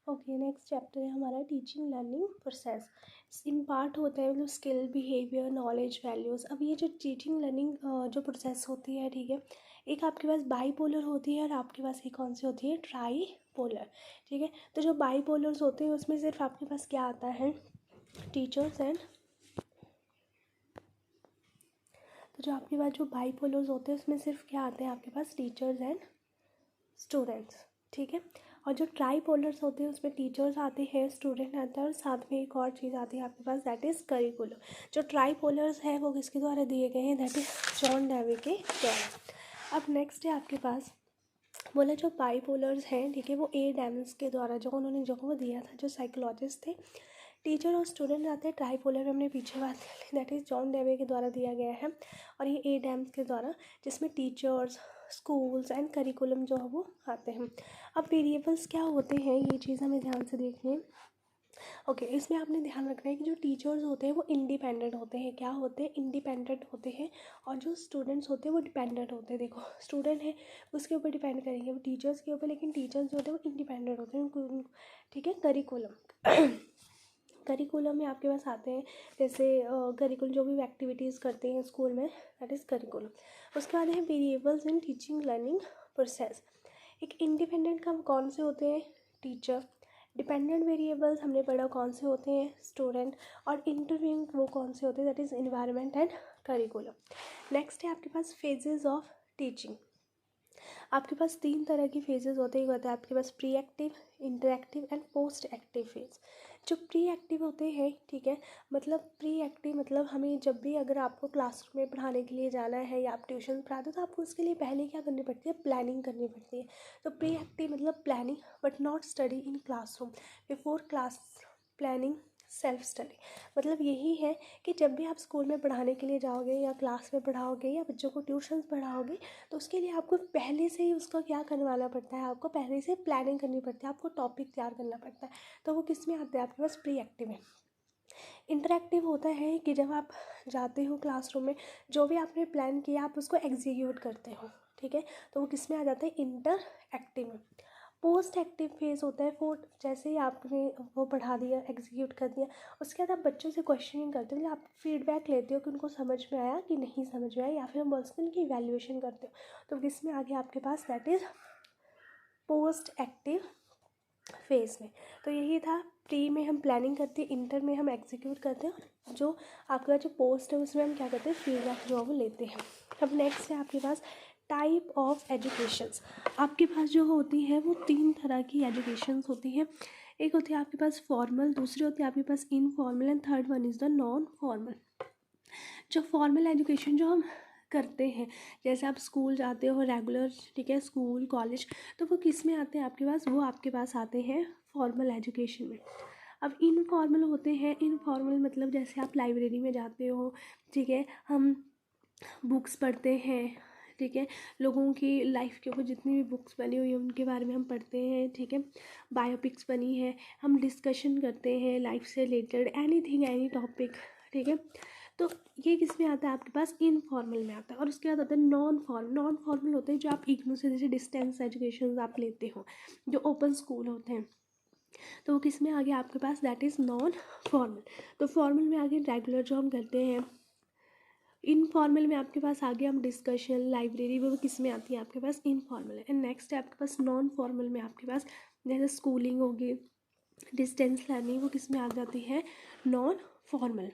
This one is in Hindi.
ओके, नेक्स्ट चैप्टर है हमारा टीचिंग लर्निंग प्रोसेस। इम्पार्ट होता है मतलब स्किल, बिहेवियर, नॉलेज, वैल्यूज़। अब ये जो टीचिंग लर्निंग जो प्रोसेस होती है, ठीक है, एक आपके पास बाईपोलर होती है और आपके पास एक कौन सी होती है, ट्राईपोलर। ठीक है, तो जो बाईपोलर्स होते हैं उसमें सिर्फ आपके पास क्या आता है, टीचर्स एंड, तो जो आपके पास जो बाईपोलर्स होते हैं उसमें सिर्फ क्या आते हैं आपके पास, टीचर्स एंड स्टूडेंट्स। ठीक है, और जो ट्राईपोलर्स होते हैं उसमें टीचर्स आते हैं, स्टूडेंट आता है और साथ में एक और चीज़ आती है आपके पास, दैट इज़ करिकुलम। जो ट्राईपोलर्स है वो किसके द्वारा दिए गए हैं, दैट इज़ जॉन डेवी के द्वारा। अब नेक्स्ट है आपके पास, बोला जो बाईपोलर्स हैं, ठीक है, वो एडम्स के द्वारा जो उन्होंने जो वो दिया था, जो साइकोलॉजिस्ट थे। टीचर और स्टूडेंट आते हैं ट्राईपोलर में, हमने पीछे बात कर ली, दैट इज़ जॉन डेवे के द्वारा दिया गया है। और ये एडम्स के द्वारा, जिसमें टीचर्स, स्कूल्स एंड करिकुलम जो है वो आते हैं। अब वेरिएबल्स क्या होते हैं, ये चीज़ हमें ध्यान से देखनी है। ओके, इसमें आपने ध्यान रखना है कि जो टीचर्स होते हैं वो इंडिपेंडेंट होते हैं, क्या होते हैं, इंडिपेंडेंट होते हैं। और जो स्टूडेंट्स होते हैं वो डिपेंडेंट होते हैं। देखो, स्टूडेंट है उसके ऊपर डिपेंड करेंगे वो टीचर्स के ऊपर, लेकिन टीचर्स जो होते हैं वो इंडिपेंडेंट होते हैं। ठीक है, करिकुलम करिकुलम में आपके पास आते हैं जैसे करिकुलम जो भी एक्टिविटीज़ करते हैं स्कूल में, दैट इज़ करिकुलम। उसके बाद है variables in teaching learning process. एक इंडिपेंडेंट का कौन से होते हैं, टीचर। डिपेंडेंट वेरिएबल्स हमने पढ़ा कौन से होते हैं, स्टूडेंट। और इंटरव्यूइंग वो कौन से होते हैं, that is environment and curriculum. Next है आपके पास फेजेस ऑफ टीचिंग। आपके पास 3 तरह की फेजेस होते हैं, होता है आपके पास pre active, interactive and post active phase. जो प्री एक्टिव होते हैं, ठीक है, मतलब प्री एक्टिव मतलब हमें जब भी अगर आपको क्लासरूम में पढ़ाने के लिए जाना है या आप ट्यूशन पढ़ाते हो तो आपको उसके लिए पहले क्या करनी पड़ती है, प्लानिंग करनी पड़ती है। तो प्री एक्टिव मतलब planning but not study in classroom, before class planning self study. मतलब यही है कि जब भी आप स्कूल में पढ़ाने के लिए जाओगे या क्लास में पढ़ाओगे या बच्चों को ट्यूशन पढ़ाओगे, तो उसके लिए आपको पहले से ही उसका क्या करवाना पड़ता है, आपको पहले से प्लानिंग करनी पड़ती है, आपको टॉपिक तैयार करना पड़ता है। तो वो किस में आता है आपके पास, प्री एक्टिव में। इंटरैक्टिव होता है कि जब आप जाते हो क्लासरूम में, जो भी आपने प्लान किया आप उसको एग्जीक्यूट करते हो, ठीक है, तो वो किस में आ जाता है, इंटर एक्टिव में। पोस्ट एक्टिव फेज़ होता है, जैसे ही आपने वो पढ़ा दिया, एग्जीक्यूट कर दिया, उसके बाद आप बच्चों से क्वेश्चनिंग करते हो, मतलब आप फीडबैक लेते हो कि उनको समझ में आया कि नहीं समझ में आया, या फिर हम बोलते हैं उनकी इवैल्यूएशन करते हो। तो किसमें आ गया आपके पास, that is post active phase में। तो यही था, प्री में हम प्लानिंग करते हैं, इंटर में हम एग्जीक्यूट करते हैं, और जो आपका जो पोस्ट है उसमें हम क्या करते हैं, फीडबैक जो है वो लेते हैं। अब नेक्स्ट है आपके पास टाइप ऑफ एजुकेशंस। आपके पास जो होती है वो 3 तरह की एजुकेशंस होती हैं। एक होती है आपके पास फॉर्मल, दूसरी होती है आपके पास informal and third one is the non formal. जो फॉर्मल एजुकेशन जो हम करते हैं, जैसे आप स्कूल जाते हो रेगुलर, ठीक है, स्कूल कॉलेज, तो वो किस में आते हैं आपके पास, वो आपके पास आते हैं फॉर्मल एजुकेशन में। अब इनफॉर्मल होते हैं, इनफॉर्मल मतलब जैसे आप लाइब्रेरी में जाते हो, ठीक है, हम बुक्स पढ़ते हैं, ठीक है, लोगों की लाइफ के ऊपर जितनी भी बुक्स बनी हुई है उनके बारे में हम पढ़ते हैं, ठीक है, बायोपिक्स बनी है, हम डिस्कशन करते हैं लाइफ से रिलेटेड एनीथिंग, एनी टॉपिक, ठीक है। तो ये किस में आता है आपके पास, इनफॉर्मल में आता है। और उसके बाद आता है नॉन फॉर्मल। नॉन फॉर्मल होते हैं जो आप इग्नू से, जैसे डिस्टेंस एजुकेशन आप लेते हो, जो ओपन स्कूल होते हैं, तो वो किस में आ गया आपके पास, दैट इज़ नॉन फॉर्मल। तो फॉर्मल में आ गया रेगुलर जो हम करते हैं, इनफॉर्मल में आपके पास आ गया हम डिस्कशन, लाइब्रेरी, वो किस में आती है आपके पास, इनफॉर्मल है। एंड नेक्स्ट है आपके पास नॉन फॉर्मल में आपके पास जैसे स्कूलिंग होगी, डिस्टेंस लर्निंग, वो किस में आ जाती है, नॉन फॉर्मल में।